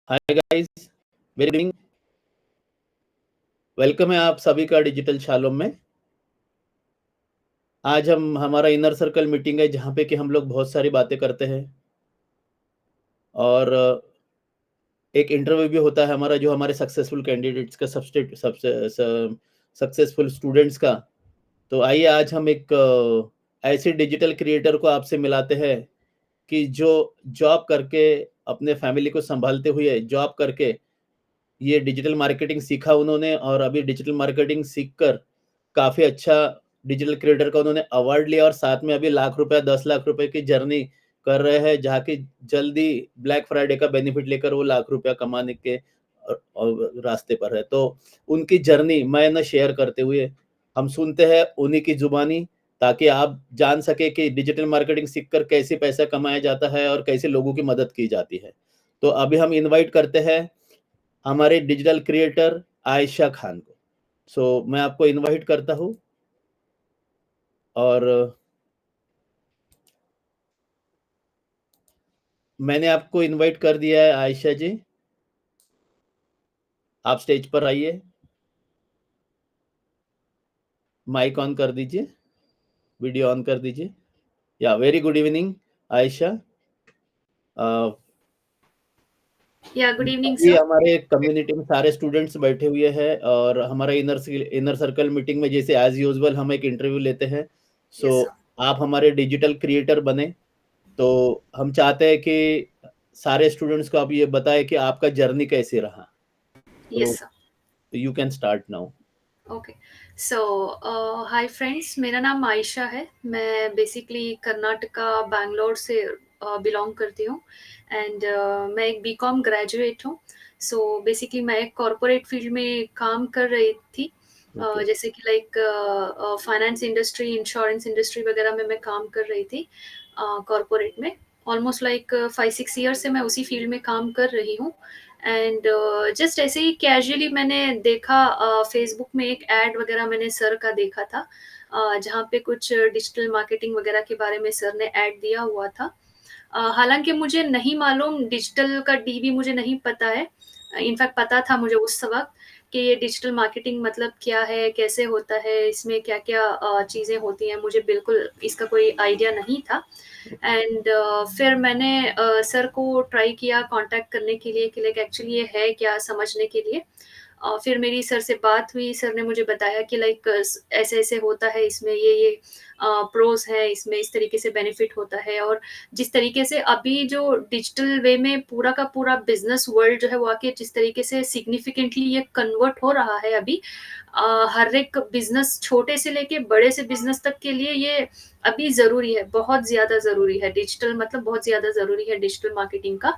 Hi guys, very good evening. Welcome है आप सभी का डिजिटल शालोम में। आज हमारा इनर सर्कल मीटिंग है जहाँ पे कि हम लोग बहुत सारी बातें करते हैं और एक इंटरव्यू भी होता है हमारा जो हमारे सक्सेसफुल कैंडिडेट्स का सक्सेसफुल स्टूडेंट्स का। तो आइए आज हम एक ऐसे डिजिटल क्रिएटर को आपसे मिलाते हैं कि जो जॉब करके अपने फैमिली को संभालते हुए जॉब करके ये डिजिटल मार्केटिंग सीखा उन्होंने और अभी डिजिटल मार्केटिंग सीखकर काफ़ी अच्छा डिजिटल क्रिएटर का उन्होंने अवार्ड लिया और साथ में अभी लाख रुपए 10 लाख रुपए की जर्नी कर रहे हैं, जहाँ की जल्दी ब्लैक फ्राइडे का बेनिफिट लेकर वो लाख रुपया कमाने के रास्ते पर है। तो उनकी जर्नी मैं ना शेयर करते हुए हम सुनते हैं उन्हीं की ज़ुबानी, ताकि आप जान सकें कि डिजिटल मार्केटिंग सीखकर कैसे पैसा कमाया जाता है और कैसे लोगों की मदद की जाती है। तो अभी हम इनवाइट करते हैं हमारे डिजिटल क्रिएटर आयशा खान को। मैं आपको इनवाइट करता हूँ और मैंने आपको इनवाइट कर दिया है आयशा जी। आप स्टेज पर आइए, माइक ऑन कर दीजिए, वीडियो ऑन कर दीजिए। या वेरी गुड इवनिंग आयशा। या गुड इवनिंग अभी सर। हमारे कम्युनिटी में सारे स्टूडेंट्स बैठे हुए हैं और हमारा इनर सर्कल मीटिंग में जैसे एज यूजुअल हम एक इंटरव्यू लेते हैं। Yes sir. आप हमारे डिजिटल क्रिएटर बने, तो हम चाहते हैं कि सारे स्टूडेंट्स को आप ये बताएं कि आपका जर्नी कैसे रहा। तो yes sir. You can start now. Okay. So hi friends, मेरा नाम आयशा है। मैं बेसिकली कर्नाटका बैंगलोर से बिलोंग करती हूँ एंड मैं एक बीकॉम ग्रेजुएट हूँ। सो बेसिकली मैं एक कॉरपोरेट फील्ड में काम कर रही थी। ओके। जैसे कि like finance industry, insurance industry वगैरह में मैं काम कर रही थी कॉरपोरेट में। ऑलमोस्ट लाइक 5-6 ईयर से मैं उसी फील्ड में काम कर रही हूँ। एंड जस्ट ऐसे ही कैजुअली मैंने देखा फेसबुक में एक एड वगैरह मैंने सर का देखा था, जहाँ पे कुछ डिजिटल मार्केटिंग वगैरह के बारे में सर ने एड दिया हुआ था। हालांकि मुझे नहीं मालूम, डिजिटल का डी भी मुझे नहीं पता है। इनफैक्ट पता था मुझे उस वक्त कि ये डिजिटल मार्केटिंग मतलब क्या है, कैसे होता है, इसमें क्या क्या चीज़ें होती हैं, मुझे बिल्कुल इसका कोई आइडिया नहीं था। एंड फिर मैंने सर को ट्राई किया कांटेक्ट करने के लिए कि लाइक एक्चुअली ये है क्या, समझने के लिए। फिर मेरी सर से बात हुई, सर ने मुझे बताया कि लाइक ऐसे ऐसे होता है, इसमें ये प्रोज है, इसमें इस तरीके से बेनिफिट होता है। और जिस तरीके से अभी जो डिजिटल वे में पूरा का पूरा बिजनेस वर्ल्ड जो है वो आके जिस तरीके से सिग्निफिकेंटली ये कन्वर्ट हो रहा है अभी, हर एक बिजनेस, छोटे से लेके बड़े से बिजनेस तक के लिए ये अभी जरूरी है, बहुत ज्यादा जरूरी है। डिजिटल मतलब बहुत ज्यादा जरूरी है डिजिटल मार्केटिंग का।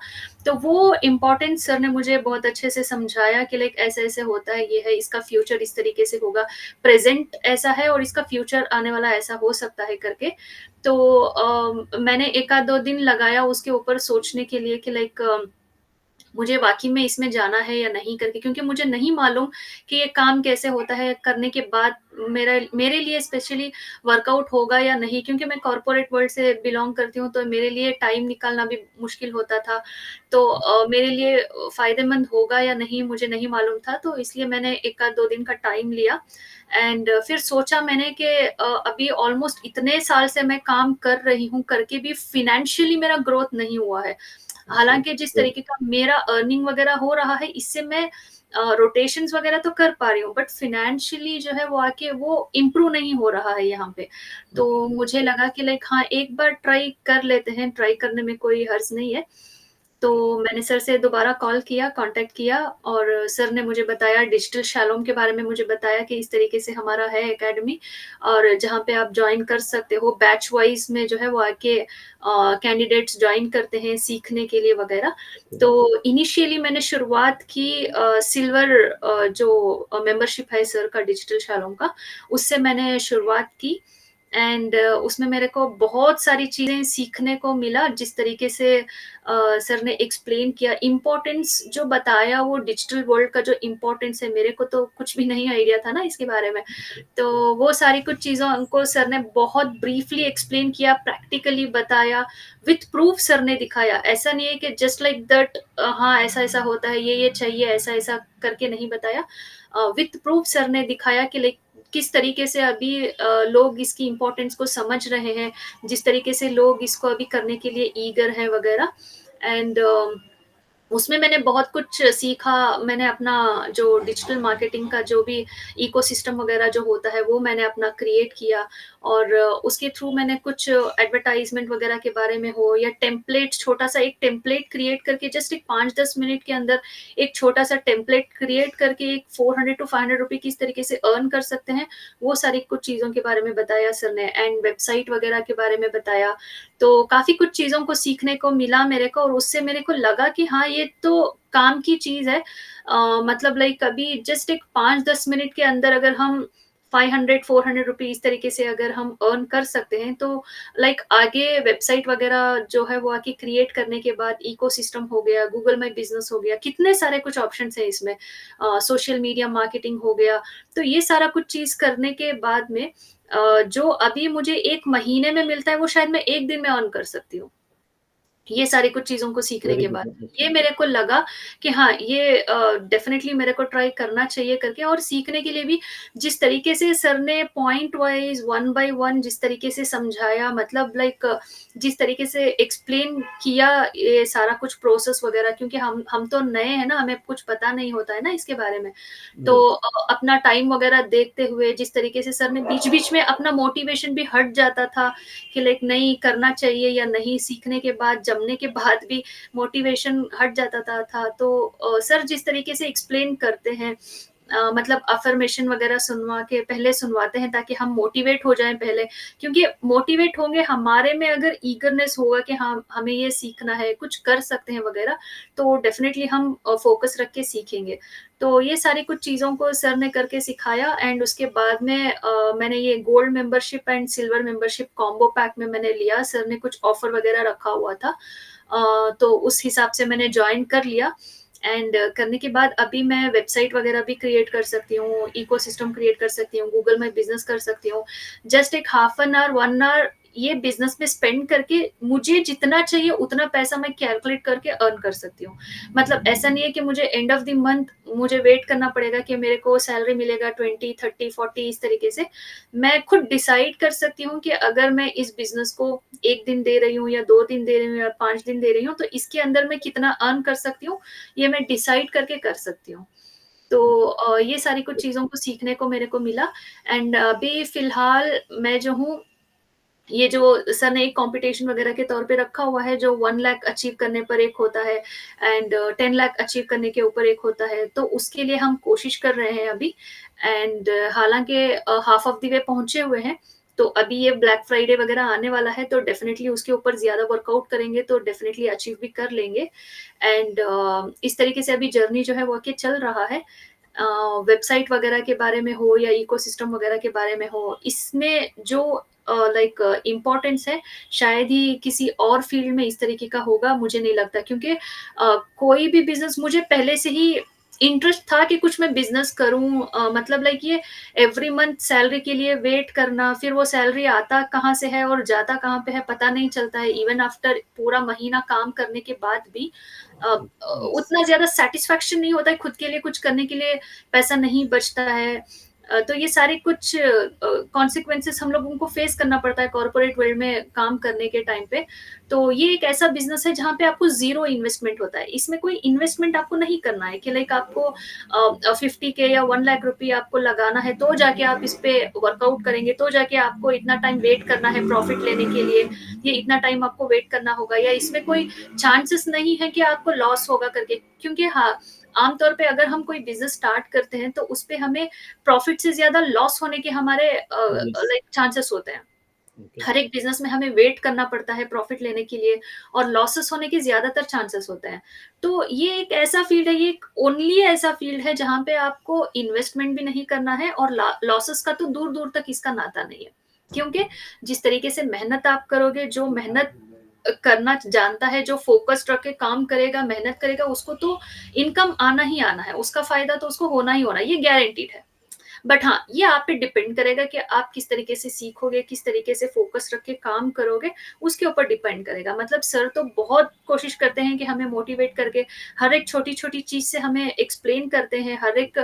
तो वो इम्पोर्टेंस सर ने मुझे बहुत अच्छे से समझाया कि लाइक ऐसे ऐसे होता है, ये है, इसका फ्यूचर इस तरीके से होगा, प्रेजेंट ऐसा है और इसका फ्यूचर आने वाला ऐसा हो सकता है करके। तो मैंने एक आध दो दिन लगाया उसके ऊपर सोचने के लिए कि लाइक मुझे वाकई में इसमें जाना है या नहीं करके, क्योंकि मुझे नहीं मालूम कि ये काम कैसे होता है, करने के बाद मेरे लिए स्पेशली वर्कआउट होगा या नहीं। क्योंकि मैं कॉर्पोरेट वर्ल्ड से बिलोंग करती हूँ, तो मेरे लिए टाइम निकालना भी मुश्किल होता था। तो मेरे लिए फायदेमंद होगा या नहीं मुझे नहीं मालूम था। तो इसलिए मैंने एक आध दो दिन का टाइम लिया एंड फिर सोचा मैंने कि अभी ऑलमोस्ट इतने साल से मैं काम कर रही हूँ, करके भी फिनेंशियली मेरा ग्रोथ नहीं हुआ है। ओके। हालांकि जिस तरीके का मेरा अर्निंग वगैरह हो रहा है, इससे मैं रोटेशंस वगैरह तो कर पा रही हूँ, बट फिनेंशियली जो है वो आके वो इम्प्रूव नहीं हो रहा है यहाँ पे। तो ओके। मुझे लगा कि लाइक हाँ, एक बार ट्राई कर लेते हैं, ट्राई करने में कोई हर्ज नहीं है। तो मैंने सर से दोबारा कॉल किया, कांटेक्ट किया, और सर ने मुझे बताया, डिजिटल शैलोम के बारे में मुझे बताया कि इस तरीके से हमारा है एकेडमी, और जहाँ पे आप ज्वाइन कर सकते हो बैच वाइज में, जो है वो आके कैंडिडेट्स ज्वाइन करते हैं सीखने के लिए वगैरह। तो इनिशियली मैंने शुरुआत की सिल्वर जो मेंबरशिप है सर का डिजिटल शैलोम का, उससे मैंने शुरुआत की। एंड उसमें मेरे को बहुत सारी चीज़ें सीखने को मिला, जिस तरीके से सर ने एक्सप्लेन किया, इम्पोर्टेंस जो बताया वो डिजिटल वर्ल्ड का जो इम्पोर्टेंस है, मेरे को तो कुछ भी नहीं आइडिया था ना इसके बारे में। तो वो सारी कुछ चीज़ों को सर ने बहुत ब्रीफली एक्सप्लेन किया, प्रैक्टिकली बताया, विथ प्रूफ सर ने दिखाया। ऐसा नहीं है कि जस्ट लाइक दैट हाँ, ऐसा-ऐसा होता है, ये चाहिए, ऐसा-ऐसा करके नहीं बताया। विथ प्रूफ सर ने दिखाया कि लाइक किस तरीके से अभी लोग इसकी इम्पोर्टेंस को समझ रहे हैं, जिस तरीके से लोग इसको अभी करने के लिए ईगर हैं वगैरह। एंड उसमें मैंने बहुत कुछ सीखा। मैंने अपना जो डिजिटल मार्केटिंग का जो भी इकोसिस्टम वगैरह जो होता है, वो मैंने अपना क्रिएट किया, और उसके थ्रू मैंने कुछ एडवर्टाइज़मेंट वगैरह के बारे में हो, या टेम्पलेट, छोटा-सा एक टेम्पलेट क्रिएट करके जस्ट एक 5-10 मिनट के अंदर एक छोटा-सा टेम्पलेट क्रिएट करके एक 400 टू 500 रुपए किस तरीके से अर्न कर सकते हैं, वो सारी कुछ चीज़ों के बारे में बताया सर ने, एंड वेबसाइट वगैरह के बारे में बताया। तो काफ़ी कुछ चीज़ों को सीखने को मिला मेरे को, और उससे मेरे को लगा कि हाँ, ये तो काम की चीज़ है। मतलब लाइक अभी जस्ट एक 5-10 मिनट के अंदर अगर हम 500-400 रुपए इस तरीके से अगर हम अर्न कर सकते हैं, तो लाइक आगे वेबसाइट वगैरह जो है वो आके क्रिएट करने के बाद इकोसिस्टम हो गया, गूगल माय बिज़नेस हो गया, कितने सारे कुछ ऑप्शंस हैं इसमें। सोशल मीडिया मार्केटिंग हो गया। तो ये सारा कुछ चीज़ करने के बाद में जो अभी मुझे 1 महीने में मिलता है, वो शायद मैं 1 दिन में अर्न कर सकती हूँ। ये सारी कुछ चीज़ों को सीखने वेरी के गुड, बाद, ये अंडरस्टूड। मेरे को लगा कि हाँ, ये डेफ़िनेटली मेरे को ट्राई करना चाहिए करके, और सीखने के लिए भी जिस तरीके से सर ने point wise, one by one जिस तरीके से समझाया, मतलब लाइक जिस तरीके से एक्सप्लेन किया ये सारा कुछ प्रोसेस वग़ैरह, क्योंकि हम तो नए हैं ना, हमें कुछ पता नहीं होता है ना इसके बारे में। तो यस, अपना टाइम वग़ैरह देखते हुए जिस तरीके से सर ने बीच-बीच में अपना मोटिवेशन भी हट जाता था कि लाइक नहीं करना चाहिए, या नहीं, सीखने के बाद, जमने के बाद भी मोटिवेशन हट जाता था। तो सर जिस तरीके से एक्सप्लेन करते हैं, मतलब अफ़र्मेशन वग़ैरह सुनवा के पहले सुनवाते हैं, ताकि हम मोटिवेट हो जाएँ पहले, क्योंकि मोटिवेट होंगे, हमारे में अगर ईगरनेस होगा कि हाँ, हमें ये सीखना है, कुछ कर सकते हैं वग़ैरह, तो डेफ़िनेटली हम फ़ोकस रख के सीखेंगे। तो ये सारी कुछ चीज़ों को सर ने करके सिखाया, एंड उसके बाद में मैंने ये gold membership and silver membership combo pack में मैंने लिया। सर ने कुछ ऑफ़र वग़ैरह रखा हुआ था। तो उस हिसाब से मैंने जॉइन कर लिया, एंड करने के बाद अभी मैं वेबसाइट वग़ैरह भी क्रिएट कर सकती हूँ, इकोसिस्टम क्रिएट कर सकती हूँ, गूगल माय बिज़नेस कर सकती हूँ। जस्ट एक हाफ एन आवर, 1 आवर ये बिज़नेस में स्पेंड करके मुझे जितना चाहिए उतना पैसा मैं कैलकुलेट करके अर्न कर सकती हूँ। मतलब ऐसा नहीं है कि मुझे एंड ऑफ द मंथ मुझे वेट करना पड़ेगा कि मेरे को सैलरी मिलेगा 20, 30, 40 इस तरीके से। मैं खुद डिसाइड कर सकती हूँ कि अगर मैं इस बिज़नेस को 1 दिन दे रही हूँ, या 2 दिन दे रही हूँ, या 5 दिन दे रही हूँ, तो इसके अंदर मैं कितना अर्न कर सकती हूँ, ये मैं डिसाइड करके कर सकती हूँ। तो ये सारी कुछ चीज़ों को सीखने को मेरे को मिला, एंड अभी फ़िलहाल मैं जो हूँ, ये जो सर ने एक कॉम्पिटिशन वगैरह के तौर पे रखा हुआ है, जो 1 लाख अचीव करने पर एक होता है, एंड 10 लाख अचीव करने के ऊपर एक होता है, तो उसके लिए हम कोशिश कर रहे हैं अभी। एंड हालाँकि हाफ ऑफ द वे पहुँचे हुए हैं। तो अभी ये ब्लैक फ्राइडे वगैरह आने वाला है, तो डेफ़िनेटली उसके ऊपर ज़्यादा वर्कआउट करेंगे, तो डेफ़िनेटली अचीव भी कर लेंगे। एंड इस तरीके से अभी जर्नी जो है वो आगे चल रहा है। वेबसाइट वगैरह के बारे में हो, या इकोसिस्टम वगैरह के बारे में हो, इसमें जो लाइक इम्पोर्टेंस है, शायद ही किसी और फ़ील्ड में इस तरीके का होगा, मुझे नहीं लगता, क्योंकि कोई भी बिज़नेस, मुझे पहले से ही इंटरेस्ट था कि कुछ मैं बिज़नेस करूँ, मतलब लाइक ये एवरी मंथ सैलरी के लिए वेट करना, फिर वो सैलरी आता कहाँ से है और जाता कहाँ पे है पता नहीं चलता है, इवन आफ्टर पूरा महीना काम करने के बाद भी यस, उतना ज़्यादा सैटिस्फैक्शन नहीं होता है, खुद के लिए कुछ करने के लिए पैसा नहीं बचता है। तो ये सारे कुछ कॉन्सिक्वेंसेस हम लोगों को फेस करना पड़ता है कॉर्पोरेट वर्ल्ड में काम करने के टाइम पे। तो ये एक ऐसा बिज़नेस है जहाँ पे आपको ज़ीरो इन्वेस्टमेंट होता है। इसमें कोई इन्वेस्टमेंट आपको नहीं करना है कि लाइक आपको 50 के या 1 लाख रुपए आपको लगाना है, तो जाके आप इस पे वर्कआउट करेंगे, तो जाके आपको इतना टाइम वेट करना है प्रॉफिट लेने के लिए, ये इतना टाइम आपको वेट करना होगा, या इसमें कोई चांसेस नहीं है कि आपको लॉस होगा करके। क्योंकि हाँ, आमतौर पे अगर हम कोई बिज़नेस स्टार्ट करते हैं, तो उसपे हमें प्रॉफिट से ज़्यादा लॉस होने के हमारे यस, लाइक चांसेस होते हैं। ओके, हर एक बिज़नेस में हमें वेट करना पड़ता है प्रॉफिट लेने के लिए, और लॉसेस होने के ज़्यादातर चांसेस होते हैं। तो ये एक ऐसा फ़ील्ड है, ये एक ओनली ऐसा फ़ील्ड है जहाँ पे आपको इन्वेस्टमेंट भी नहीं करना है, और ला लॉसेस का तो दूर-दूर तक इसका नाता नहीं है। क्योंकि जिस तरीके से मेहनत आप करोगे, जो मेहनत करना जानता है, जो फ़ोकस्ड रख के काम करेगा, मेहनत करेगा, उसको तो इनकम आना ही आना है, उसका फ़ायदा तो उसको होना ही होना है, ये गारंटीड है। बट हाँ, ये आप पे डिपेंड करेगा कि आप किस तरीके से सीखोगे, किस तरीके से फ़ोकस रख के काम करोगे, उसके ऊपर डिपेंड करेगा। मतलब सर तो बहुत कोशिश करते हैं कि हमें मोटिवेट करके हर एक छोटी-छोटी चीज़ से हमें एक्सप्लेन करते हैं, हर एक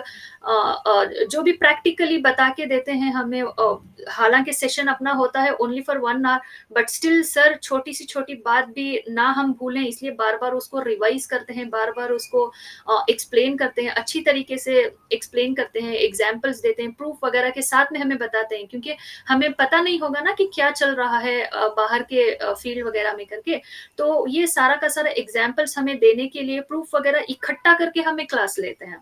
जो भी प्रैक्टिकली बता के देते हैं हमें हालाँकि सेशन अपना होता है only for 1 hour, but still sir छोटी से छोटी बात भी ना हम भूलें इसलिए बार-बार उसको रिवाइज़ करते हैं, बार-बार उसको एक्सप्लेन करते हैं, अच्छी तरीके से एक्सप्लेन करते हैं, एग्ज़ाम्पल्स देते हैं, प्रूफ वगैरह के साथ में हमें बताते हैं क्योंकि हमें पता नहीं होगा ना कि क्या चल रहा है बाहर के फ़ील्ड वगैरह में करके। तो ये सारा का सारा एग्ज़ाम्पल्स हमें देने के लिए प्रूफ वगैरह इकट्ठा करके हमें क्लास लेते हैं।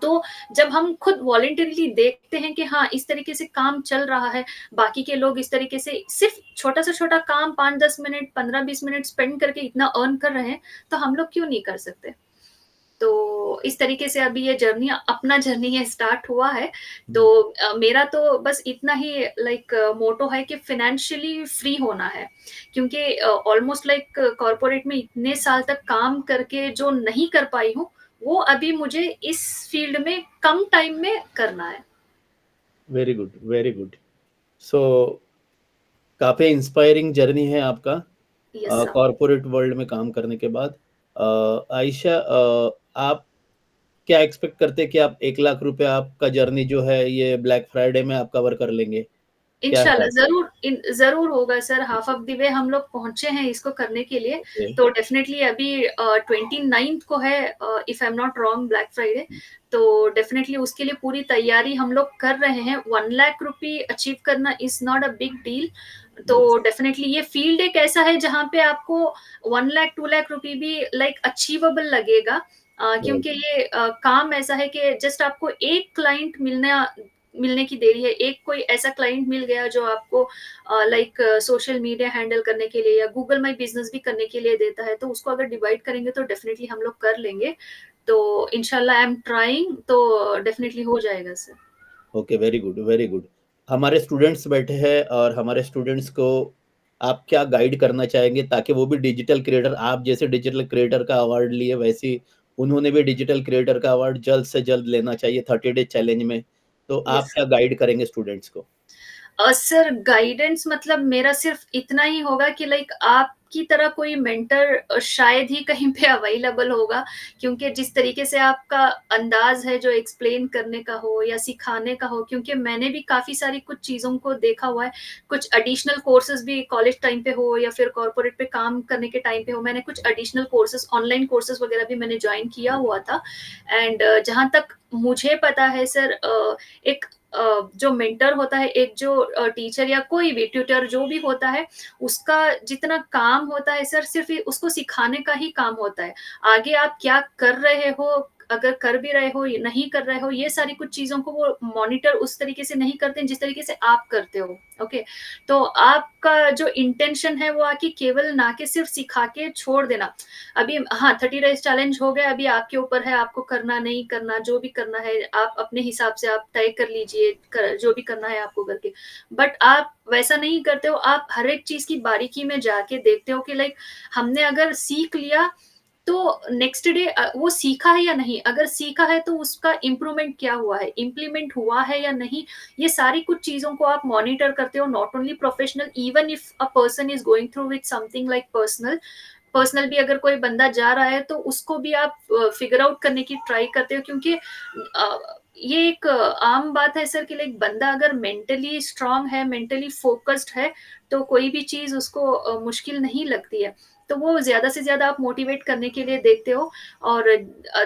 तो जब हम खुद वॉलंटरीली देखते हैं कि हाँ, इस तरीके से काम चल रहा है, बाकी के लोग इस तरीके से सिर्फ़ छोटा से छोटा काम 5-10 मिनट, 15-20 मिनट स्पेंड करके इतना अर्न कर रहे हैं, तो हम लोग क्यों नहीं कर सकते? तो इस तरीके से अभी ये जर्नी अपना जर्नी ये स्टार्ट हुआ है। तो हुँ, मेरा तो बस इतना ही लाइक मोटो है कि फाइनेंशियली फ्री होना है। क्योंकि ऑलमोस्ट लाइक कॉर्पोरेट में इतने साल तक काम करके जो नहीं कर पाई हूँ, वो अभी मुझे इस फील्ड में कम टाइम में करना है। Very good, very good. So काफ़ी इंस्पायरिंग जर्नी है आपका यस सर। कॉर्पोरेट वर्ल्ड में काम करने के बाद। आयशा आप क्या एक्सपेक्ट करते हैं कि आप 1 लाख रुपए आपका जर्नी जो है ये ब्लैक फ्राइडे में आप कवर कर लेंगे? क्या है इंशाल्लाह आपका? ज़रूर होगा sir, half of the way हम लोग पहुँचे हैं इसको करने के लिए। ओके, तो डेफ़िनेटली अभी 29th को है if I am not wrong black Friday. तो डेफ़िनेटली उसके लिए पूरी तैयारी हम लोग कर रहे हैं। 1 लाख रुपए अचीव करना is not a big deal. तो यस, डेफ़िनेटली ये फ़ील्ड एक ऐसा है जहाँ पे आपको 1 लाख 2 लाख रुपए भी लाइक अचीवेबल लगेगा। राइट, क्योंकि ये काम ऐसा है कि जस्ट आपको एक क्लाइंट मिलने की देरी है। एक कोई ऐसा क्लाइंट मिल गया जो आपको लाइक सोशल मीडिया हैंडल करने के लिए या गूगल माय बिज़नेस भी करने के लिए देता है, तो उसको अगर डिवाइड करेंगे तो डेफ़िनिटली हम लोग कर लेंगे। तो इंशाल्लाह आई एम ट्राइंग तो डेफ़िनिटली हो जाएगा sir. Okay, very good, very good. हमारे स्टूडेंट्स बैठे हैं और हमारे स्टूडेंट्स को आप क्या गाइड करना चाहेंगे ताकि वो भी डिजिटल क्रिएटर आप जैसे डिजिटल क्रिएटर का अवार्ड लिए वैसे ही उन्होंने भी डिजिटल क्रिएटर का अवार्ड जल्द से जल्द लेना चाहिए 30 डे चैलेंज में। तो आप यस। क्या गाइड करेंगे स्टूडेंट्स को? सर गाइडेंस मतलब मेरा सिर्फ इतना ही होगा कि लाइक आपकी तरह कोई मेंटर शायद ही कहीं पे अवेलेबल होगा क्योंकि जिस तरीके से आपका अंदाज है जो एक्सप्लेन करने का हो या सिखाने का हो क्योंकि मैंने भी काफ़ी सारी कुछ चीज़ों को देखा हुआ है। कुछ एडिशनल कोर्सेज़ भी कॉलेज टाइम पे हो या फिर कॉर्पोरेट पे काम करने के टाइम पे हो, मैंने कुछ एडिशनल कोर्सेज़ ऑनलाइन कोर्सेज़ वगैरह भी मैंने जॉइन किया हुआ था। एंड जहाँ तक मुझे पता है सर एक जो मेंटर होता है, एक जो टीचर या कोई भी ट्यूटर जो भी होता है, उसका जितना काम होता है सर सिर्फ़ ये उसको सिखाने का ही काम होता है। आगे आप क्या कर रहे हो, अगर कर भी रहे हो या नहीं कर रहे हो, ये सारी कुछ चीज़ों को वो मॉनिटर उस तरीके से नहीं करते हैं जिस तरीके से आप करते हो, ओके? तो आपका जो इंटेंशन है वो आके केवल ना के सिर्फ़ सिखा के छोड़ देना। अभी हाँ, 30 डेज़ चैलेंज हो गया, अभी आपके ऊपर है आपको करना, नहीं करना, जो भी करना है आप अपने हिसाब से आप तय कर लीजिए, कर जो भी करना है आपको करके। बट आप वैसा नहीं करते हो, आप हर एक चीज़ की बारीकी में जाके देखते हो कि लाइक हमने अगर सीख लिया तो नेक्स्ट डे वो सीखा है या नहीं? अगर सीखा है तो उसका इम्प्रूवमेंट क्या हुआ है? इम्प्लीमेंट हुआ है या नहीं? ये सारी कुछ चीज़ों को आप मॉनिटर करते हो not only professional even if a person is going through with something like personal भी अगर कोई बंदा जा रहा है तो उसको भी आप फिगर आउट करने की ट्राई करते हो क्योंकि ये एक आम बात है सर कि लाइक बंदा अगर मेंटली स्ट्रांग है, मेंटली फोकस्ड है, तो कोई भी चीज़ उसको मुश्किल नहीं लगती है। तो वो ज़्यादा से ज़्यादा आप मोटिवेट करने के लिए देखते हो और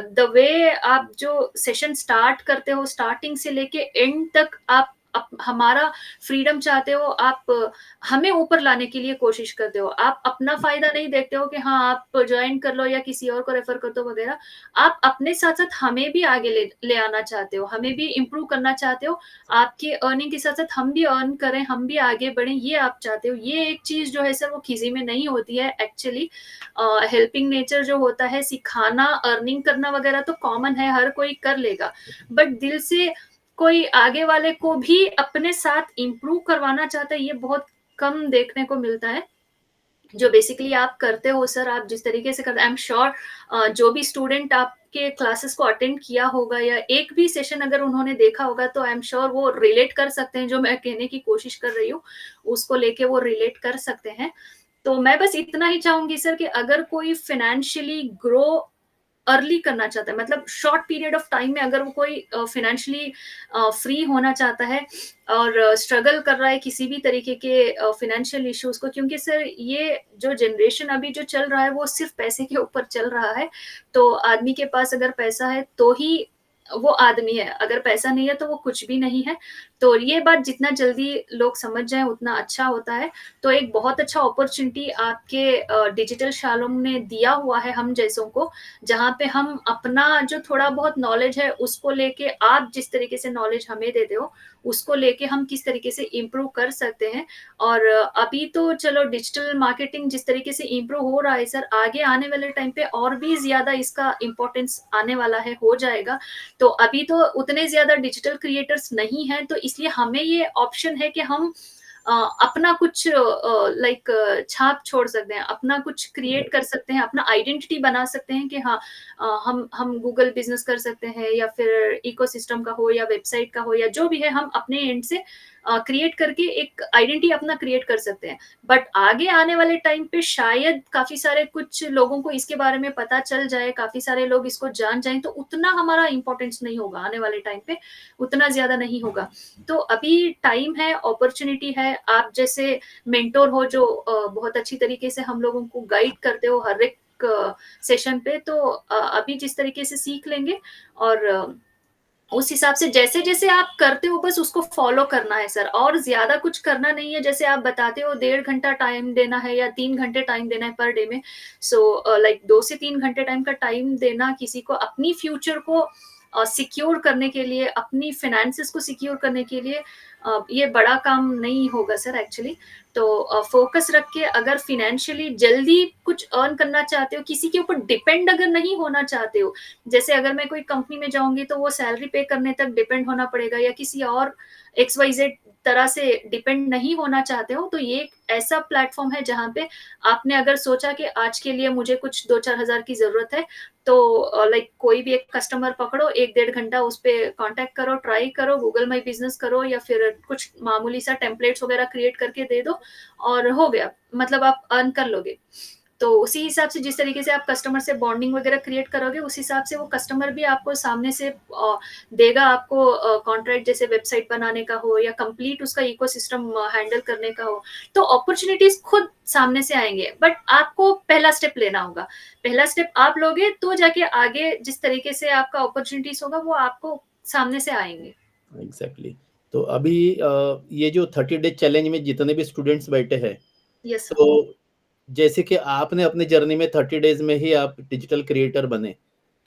द वे आप जो सेशन स्टार्ट करते हो, स्टार्टिंग से लेके एंड तक आप हमारा फ्रीडम चाहते हो, आप हमें ऊपर लाने के लिए कोशिश करते हो। आप अपना फ़ायदा नहीं देखते हो कि हाँ, आप जॉइन कर लो या किसी और को रेफ़र कर दो वग़ैरह। आप अपने साथ-साथ हमें भी आगे ले ले आना चाहते हो, हमें भी इम्प्रूव करना चाहते हो। आपके अर्निंग के साथ-साथ हम भी अर्न करें, हम भी आगे बढ़ें, ये आप चाहते हो। ये एक चीज़ जो है सर वो किसी में नहीं होती है एक्चुअली। हेल्पिंग नेचर जो होता है, सिखाना, अर्निंग करना वग़ैरह तो कॉमन है, हर कोई कर लेगा। बट दिल से कोई आगे वाले को भी अपने साथ इम्प्रूव करवाना चाहता है, ये बहुत कम देखने को मिलता है। जो बेसिकली आप करते हो सर, आप जिस तरीके से करते, आई एम श्योर जो भी स्टूडेंट आपके क्लासेस को अटेंड किया होगा या एक भी सेशन अगर उन्होंने देखा होगा, तो आई एम श्योर वो रिलेट कर सकते हैं, जो मैं कहने की कोशिश कर रही हूँ उसको लेके वो रिलेट कर सकते हैं। तो मैं बस इतना ही चाहूंगी सर कि अगर कोई फाइनेंशियली ग्रो अर्ली करना चाहता है, मतलब शॉर्ट पीरियड ऑफ टाइम में अगर वो कोई फाइनेंशियली फ्री होना चाहता है और स्ट्रगल कर रहा है किसी भी तरीके के फाइनेंशियल इश्यूज को, क्योंकि सर ये जो जनरेशन अभी जो चल रहा है वो सिर्फ पैसे के ऊपर चल रहा है। तो आदमी के पास अगर पैसा है तो ही वो आदमी है, अगर पैसा नहीं है तो वो कुछ भी नहीं है। तो ये बात जितना जल्दी लोग समझ जाएं उतना अच्छा होता है। तो एक बहुत अच्छा अपॉर्चुनिटी आपके डिजिटल शालोम ने दिया हुआ है हम जैसों को, जहाँ पे हम अपना जो थोड़ा बहुत नॉलेज है उसको लेके, आप जिस तरीके से नॉलेज हमें देते हो उसको लेके हम किस तरीके से इम्प्रूव कर सकते हैं। और अभी तो चलो डिजिटल मार्केटिंग जिस तरीके से इम्प्रूव हो रहा है सर, आगे आने वाले टाइम पे और भी ज्यादा इसका इम्पोर्टेंस आने वाला है, हो जाएगा। तो अभी तो उतने ज्यादा डिजिटल क्रिएटर्स नहीं है, तो इसलिए हमें ये ऑप्शन है कि हम अपना कुछ लाइक छाप छोड़ सकते हैं, अपना कुछ क्रिएट कर सकते हैं, अपना आइडेंटिटी बना सकते हैं कि हाँ हम गूगल बिजनेस कर सकते हैं, या फिर इकोसिस्टम का हो या वेबसाइट का हो या जो भी है, हम अपने एंड से क्रिएट करके एक आइडेंटिटी अपना क्रिएट कर सकते हैं। बट आगे आने वाले टाइम पे शायद काफी सारे कुछ लोगों को इसके बारे में पता चल जाए, काफी सारे लोग इसको जान जाएं, तो उतना हमारा इंपॉर्टेंस नहीं होगा आने वाले टाइम पे, उतना ज्यादा नहीं होगा। तो अभी टाइम है, अपॉर्चुनिटी है, आप जैसे मेंटोर हो जो बहुत अच्छी तरीके से हम लोगों को गाइड करते हो हर एक सेशन पे, तो अभी जिस तरीके से सीख लेंगे और उस हिसाब से जैसे जैसे आप करते हो बस उसको फॉलो करना है सर, और ज्यादा कुछ करना नहीं है। जैसे आप बताते हो 1.5 घंटा टाइम देना है या 3 घंटे टाइम देना है पर डे में, सो लाइक 2 से 3 घंटे टाइम का टाइम देना किसी को अपनी फ्यूचर को सिक्योर करने के लिए, अपनी फाइनेंसेस को सिक्योर करने के लिए, ये बड़ा काम नहीं होगा सर एक्चुअली। तो फोकस रख के अगर फिनेंशियली जल्दी कुछ अर्न करना चाहते हो, किसी के ऊपर डिपेंड अगर नहीं होना चाहते हो, जैसे अगर मैं कोई कंपनी में जाऊंगी तो वो सैलरी पे करने तक डिपेंड होना पड़ेगा, या किसी और XYZ तरह से डिपेंड नहीं होना चाहते हो, तो ये एक ऐसा प्लेटफॉर्म है जहाँ पे आपने अगर सोचा कि आज के लिए मुझे कुछ 2-4 हज़ार की जरूरत है, तो लाइक कोई भी एक कस्टमर पकड़ो, 1-1.5 घंटा उस पर कॉन्टेक्ट करो, ट्राई करो, गूगल माई बिजनेस करो, या फिर कुछ मामूली सा टेम्पलेट्स वगैरह क्रिएट करके दे दो और हो गया, मतलब आप अर्न कर लोगे। तो उसी हिसाब से जिस तरीके से आप कस्टमर से बॉन्डिंग वगैरह क्रिएट करोगे, उस हिसाब से वो कस्टमर भी आपको सामने से देगा आपको कॉन्ट्रैक्ट, जैसे वेबसाइट बनाने का हो या कंप्लीट उसका इकोसिस्टम हैंडल करने का हो। तो अपॉर्चुनिटीज खुद सामने से आएंगे, बट आपको पहला स्टेप लेना होगा। पहला स्टेप आप लोगे तो जाके आगे जिस तरीके से आपका अपॉर्चुनिटीज होगा वो आपको सामने से आएंगे। एग्जैक्टली। तो अभी ये जो 30 डे चैलेंज में जितने भी स्टूडेंट्स बैठे हैं, यस। तो जैसे कि आपने अपने जर्नी में 30 डेज में ही आप डिजिटल क्रिएटर बने,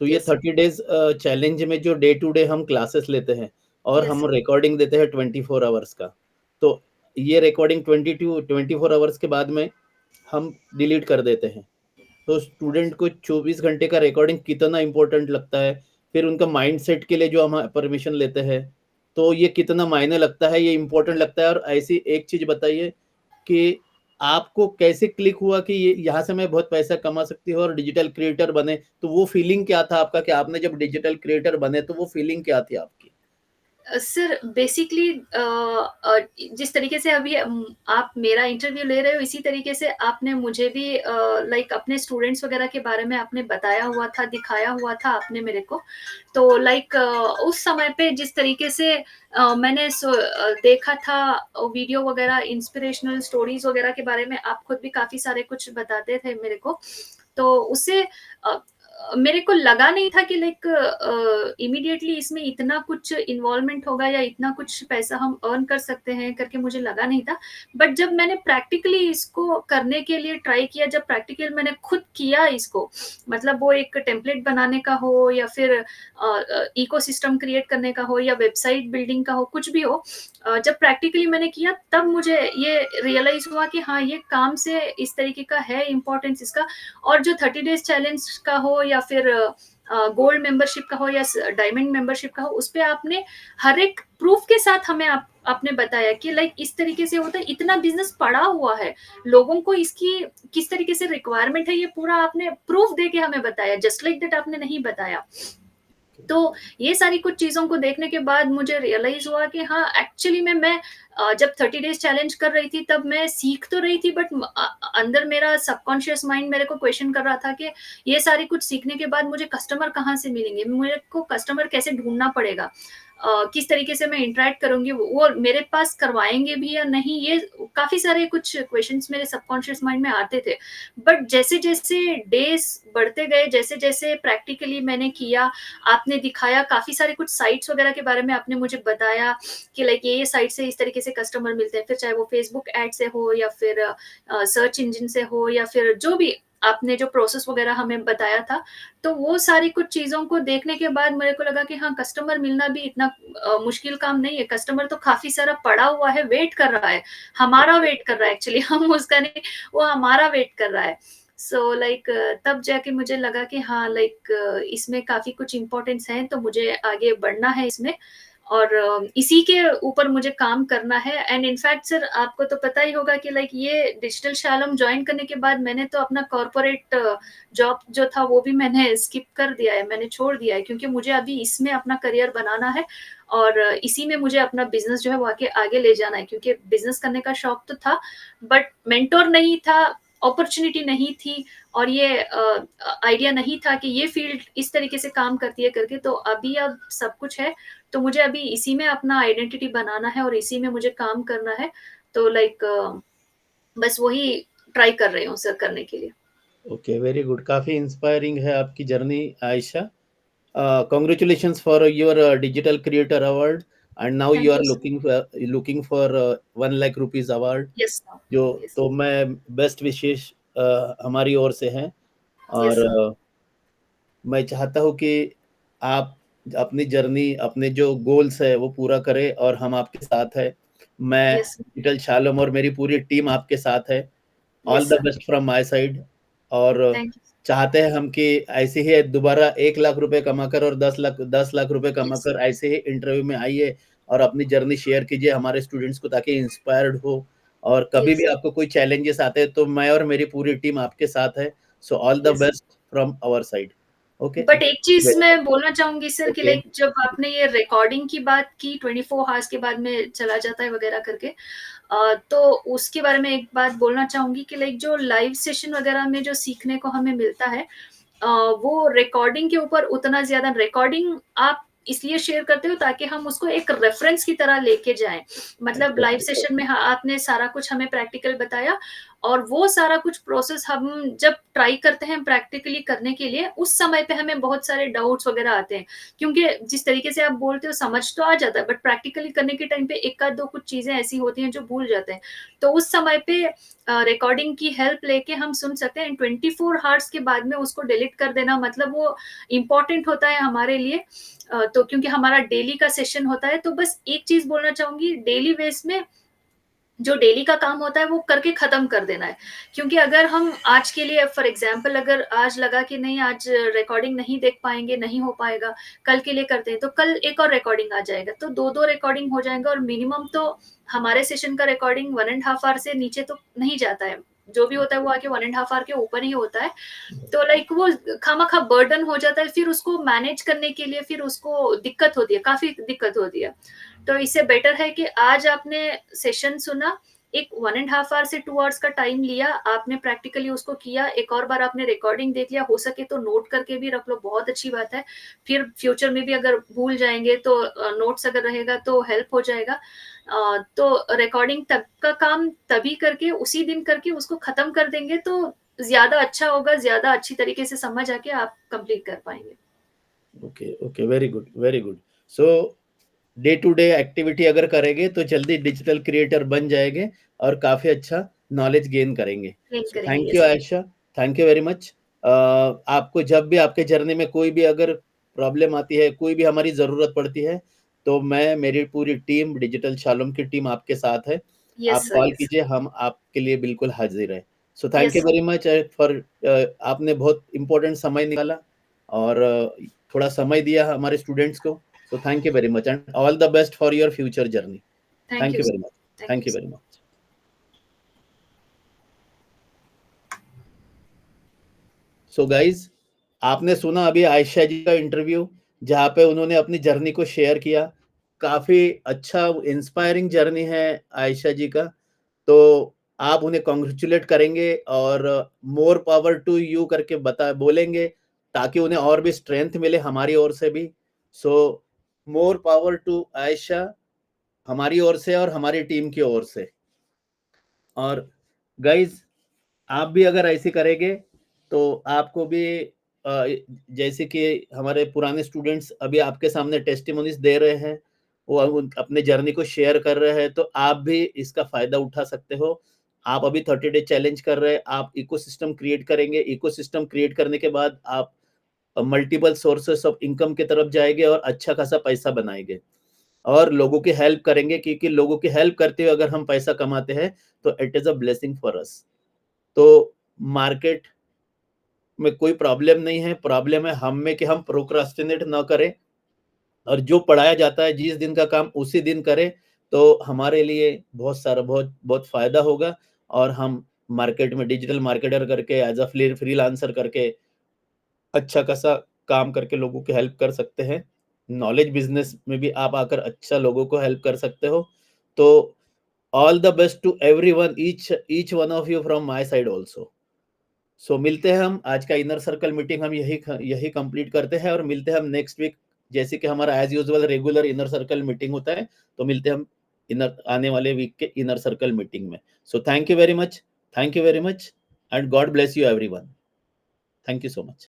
तो ये यस। 30 डेज चैलेंज में जो डे टू डे हम क्लासेस लेते हैं और यस। हम रिकॉर्डिंग देते हैं 24 आवर्स का, तो ये रिकॉर्डिंग 24 आवर्स के बाद में हम डिलीट कर देते हैं। तो स्टूडेंट को 24 घंटे का रिकॉर्डिंग कितना इम्पोर्टेंट लगता है, फिर उनका माइंडसेट के लिए जो हम परमिशन लेते हैं, तो ये कितना मायने लगता है, ये इम्पोर्टेंट लगता है। और ऐसी एक चीज बताइए कि आपको कैसे क्लिक हुआ कि ये यहाँ से मैं बहुत पैसा कमा सकती हूँ और डिजिटल क्रिएटर बने, तो वो फीलिंग क्या था आपका कि आपने जब डिजिटल क्रिएटर बने तो वो फीलिंग क्या थी आपकी? सर बेसिकली जिस तरीके से अभी आप मेरा इंटरव्यू ले रहे हो, इसी तरीके से आपने मुझे भी लाइक अपने स्टूडेंट्स वगैरह के बारे में आपने बताया हुआ था, दिखाया हुआ था आपने मेरे को। तो लाइक उस समय पे जिस तरीके से मैंने देखा था वीडियो वगैरह, इंस्पिरेशनल स्टोरीज वगैरह के बारे में, आप खुद भी काफी सारे कुछ बताते थे मेरे को। तो उससे मेरे को लगा नहीं था कि लाइक इमीडिएटली इसमें इतना कुछ इन्वॉल्वमेंट होगा या इतना कुछ पैसा हम अर्न कर सकते हैं करके मुझे लगा नहीं था। बट जब मैंने प्रैक्टिकली इसको करने के लिए ट्राई किया, जब प्रैक्टिकल मैंने खुद किया इसको, मतलब वो एक टेम्पलेट बनाने का हो या फिर इकोसिस्टम क्रिएट करने का हो या वेबसाइट बिल्डिंग का हो, कुछ भी हो, जब प्रैक्टिकली मैंने किया तब मुझे ये रियलाइज हुआ कि हाँ ये काम से इस तरीके का है इम्पोर्टेंस इसका। और जो 30 डेज चैलेंज का हो या फिर गोल्ड मेंबरशिप का हो या डायमंड मेंबरशिप का हो, उस पे आपने हर एक प्रूफ के साथ हमें आपने बताया कि लाइक इस तरीके से होता है, इतना बिजनेस पड़ा हुआ है, लोगों को इसकी किस तरीके से रिक्वायरमेंट है, ये पूरा आपने प्रूफ दे के हमें बताया, जस्ट लाइक दैट आपने नहीं बताया। तो ये सारी कुछ चीजों को देखने के बाद मुझे रियलाइज हुआ कि हाँ, एक्चुअली में मैं जब 30 डेज चैलेंज कर रही थी तब मैं सीख तो रही थी, बट अंदर मेरा सबकॉन्शियस माइंड मेरे को क्वेश्चन कर रहा था कि ये सारी कुछ सीखने के बाद मुझे कस्टमर कहाँ से मिलेंगे, मेरे को कस्टमर कैसे ढूंढना पड़ेगा, किस तरीके से मैं इंटरेक्ट करूंगी, वो मेरे पास करवाएंगे भी या नहीं, ये काफी सारे कुछ क्वेश्चंस मेरे सबकॉन्शियस माइंड में आते थे। बट जैसे जैसे डेज बढ़ते गए, जैसे जैसे प्रैक्टिकली मैंने किया, आपने दिखाया, काफी सारे कुछ साइट्स वगैरह के बारे में आपने मुझे बताया कि लाइक ये साइट से इस तरीके से कस्टमर मिलते हैं, फिर चाहे वो फेसबुक एड से हो या फिर सर्च इंजन से हो या फिर जो भी आपने जो प्रोसेस वगैरह हमें बताया था, तो वो सारी कुछ चीजों को देखने के बाद मेरे को लगा कि हाँ, कस्टमर मिलना भी इतना मुश्किल काम नहीं है, कस्टमर तो काफी सारा पड़ा हुआ है, वेट कर रहा है, हमारा वेट कर रहा है, एक्चुअली हम उसका नहीं, वो हमारा वेट कर रहा है। सो लाइक तब जाके मुझे लगा कि हाँ, लाइक इसमें काफी कुछ इम्पोर्टेंस है, तो मुझे आगे बढ़ना है इसमें, और इसी के ऊपर मुझे काम करना है। एंड इनफैक्ट सर, आपको तो पता ही होगा कि लाइक ये डिजिटल शालम ज्वाइन करने के बाद मैंने तो अपना कॉर्पोरेट जॉब जो था वो भी मैंने स्किप कर दिया है, मैंने छोड़ दिया है, क्योंकि मुझे अभी इसमें अपना करियर बनाना है और इसी में मुझे अपना बिजनेस जो है वो आगे ले जाना है, क्योंकि बिजनेस करने का शौक तो था, बट मेंटोर नहीं था, अपॉर्चुनिटी नहीं थी, और ये आइडिया नहीं था कि ये फील्ड इस तरीके से काम करती है करके। तो अभी अब सब कुछ है, तो मुझे अभी इसी में अपना आइडेंटिटी बनाना है और इसी में मुझे काम करना है। तो लाइक बस वही ट्राई कर रही हूँ सर करने के लिए। Okay, very good. काफ़ी इंस्पायरिंग है आपकी journey Ayesha. Congratulations for your digital creator award and now you thank are you sir. Looking for 1 lakh rupees award, yes sir. जो यस। तो मैं बेस्ट विशेष हमारी ओर से हैं। यस और सर। मैं चाहता हूँ कि आप अपनी जर्नी, अपने जो गोल्स है वो पूरा करें और हम आपके साथ हैं। मैं यस। डिजिटल शालम और मेरी पूरी टीम आपके साथ है। All yes the sir. Best from my side. और थैंक यू। चाहते हैं हम कि ऐसे ही दोबारा 1 लाख रुपए कमाकर और 10 लाख रुपए यस। कमाकर ऐसे ही इंटरव्यू में आइए और अपनी जर्नी शेयर कीजिए हमारे स्टूडेंट्स को, ताकि इंस्पायर्ड हो। और कभी यस भी सर। आपको कोई चैलेंजेस आते हैं तो मैं और मेरी पूरी टीम आपके साथ है। So all the yes. Best from our side. Okay. But एक चीज मैं बोलना चाहूंगी सर कि ओके। लाइक जब आपने ये रिकॉर्डिंग की बात की 24 आवर्स के बाद में चला जाता है वगैरह करके, तो उसके बारे में एक बात बोलना चाहूंगी कि लाइक जो लाइव सेशन वगैरह में जो सीखने को हमें मिलता है, वो रिकॉर्डिंग के ऊपर उतना ज्यादा, रिकॉर्डिंग आप इसलिए शेयर करते हो ताकि हम उसको एक रेफरेंस की तरह लेके जाएं, मतलब लाइव सेशन में आपने सारा कुछ हमें प्रैक्टिकल बताया, और वो सारा कुछ प्रोसेस हम जब ट्राई करते हैं प्रैक्टिकली करने के लिए, उस समय पे हमें बहुत सारे डाउट्स वगैरह आते हैं, क्योंकि जिस तरीके से आप बोलते हो समझ तो आ जाता है, बट प्रैक्टिकली करने के टाइम पे एक आध दो कुछ चीजें ऐसी होती हैं जो भूल जाते हैं। तो उस समय पे रिकॉर्डिंग की हेल्प लेके हम सुन सकते हैं, 24 आवर्स के बाद में उसको डिलीट कर देना, मतलब वो इम्पोर्टेंट होता है हमारे लिए। तो क्योंकि हमारा डेली का सेशन होता है, तो बस एक चीज बोलना चाहूंगी, डेली बेस में जो डेली का काम होता है वो करके खत्म कर देना है, क्योंकि अगर हम आज के लिए फॉर एग्जांपल अगर आज लगा कि नहीं आज रिकॉर्डिंग नहीं देख पाएंगे, नहीं हो पाएगा, कल के लिए करते हैं, तो कल एक और रिकॉर्डिंग आ जाएगा, तो दो दो रिकॉर्डिंग हो जाएगा, और मिनिमम तो हमारे सेशन का रिकॉर्डिंग 1.5 आवर से नीचे तो नहीं जाता है, जो भी होता है वो आके 1.5 आवर के ऊपर ही होता है। तो लाइक वो खामा बर्डन हो जाता है, फिर उसको मैनेज करने के लिए फिर उसको दिक्कत होती है, काफी दिक्कत होती है। तो इससे बेटर है कि आज आपने सेशन सुना, एक 1.5 आवर से 2 आवर्स का टाइम लिया, आपने प्रैक्टिकली उसको किया, एक और बार आपने रिकॉर्डिंग देख लिया, हो सके तो नोट करके भी रख लो, बहुत अच्छी बात है, फिर फ्यूचर में भी अगर भूल जाएंगे तो नोट्स अगर रहेगा तो हेल्प हो जाएगा। तो रिकॉर्डिंग तब का काम तभी करके उसी दिन करके उसको खत्म कर देंगे तो ज्यादा अच्छा होगा, ज्यादा अच्छी तरीके से समझ आके आप कंप्लीट कर पाएंगे। Okay, okay, very good, very good. So day to day activity अगर करेंगे तो जल्दी डिजिटल क्रिएटर बन जाएंगे और काफ़ी अच्छा नॉलेज गेन करेंगे। ट्रेन सो करेंगे, thank you yes. Ayesha, thank you very much. आपको जब भी आपके जर्नी में कोई भी अगर प्रॉब्लम आती है, कोई भी हमारी ज़रूरत पड़ती है, तो मैं, मेरी पूरी टीम, डिजिटल शालम की टीम आपके साथ है। यस आप सर। Call yes. कीजिए, हम आपके लिए बिल्कुल हाज़िर हैं। So thank yes you sir. Very much for आपने बहुत इम्पोर्टेंट समय निकाला और थोड़ा समय दिया हमारे स्टूडेंट्स को। So thank you very much and all the best for your future journey. Thank thank you you sir, very much. Thank thank you you sir. Very much. So guys, आपने सुना अभी आयशा जी का इंटरव्यू, जहाँ पे उन्होंने अपनी journey को share किया। काफी अच्छा इंस्पायरिंग जर्नी है आयशा जी का। तो आप उन्हें कॉन्ग्रेचुलेट करेंगे और मोर पावर टू यू करके बता बोलेंगे, ताकि उन्हें और भी स्ट्रेंथ मिले हमारी ओर से भी। सो मोर पावर टू आयशा, हमारी ओर से और हमारी टीम की ओर से। और गाइज, आप भी अगर ऐसे करेंगे तो आपको भी जैसे कि हमारे पुराने स्टूडेंट्स अभी आपके सामने टेस्टिमोनीज दे रहे हैं, वो अपने जर्नी को शेयर कर रहे हैं, तो आप भी इसका फायदा उठा सकते हो। आप अभी 30 डे चैलेंज कर रहे हैं, आप इकोसिस्टम क्रिएट करेंगे। इकोसिस्टम क्रिएट करने के बाद आप मल्टीपल सोर्सेस ऑफ इनकम की तरफ जाएंगे और अच्छा खासा पैसा बनाएंगे और लोगों की हेल्प करेंगे, क्योंकि लोगों की हेल्प करते हुए अगर हम पैसा कमाते हैं तो it is a blessing for us. तो मार्केट में कोई प्रॉब्लम नहीं है, प्रॉब्लम है हम में कि हम प्रोक्रास्टिनेट ना करें और जो पढ़ाया जाता है जिस दिन का काम उसी दिन करें, तो हमारे लिए बहुत सारा बहुत बहुत फायदा होगा। और हम मार्केट में डिजिटल मार्केटर करके एज अ फ्रीलांसर करके अच्छा खासा काम करके लोगों की हेल्प कर सकते हैं। नॉलेज बिजनेस में भी आप आकर अच्छा लोगों को हेल्प कर सकते हो। तो all the best to everyone, each each one of you from my side also. So मिलते हैं हम, आज का इनर सर्कल मीटिंग हम यही कंप्लीट करते हैं और मिलते हैं हम नेक्स्ट वीक। जैसे कि हमारा as usual regular inner circle meeting होता है, तो मिलते हैं हम इनर आने वाले वीक के इनर सर्कल मीटिंग में। So thank you very much, thank you very much and God bless you everyone. Thank you so much.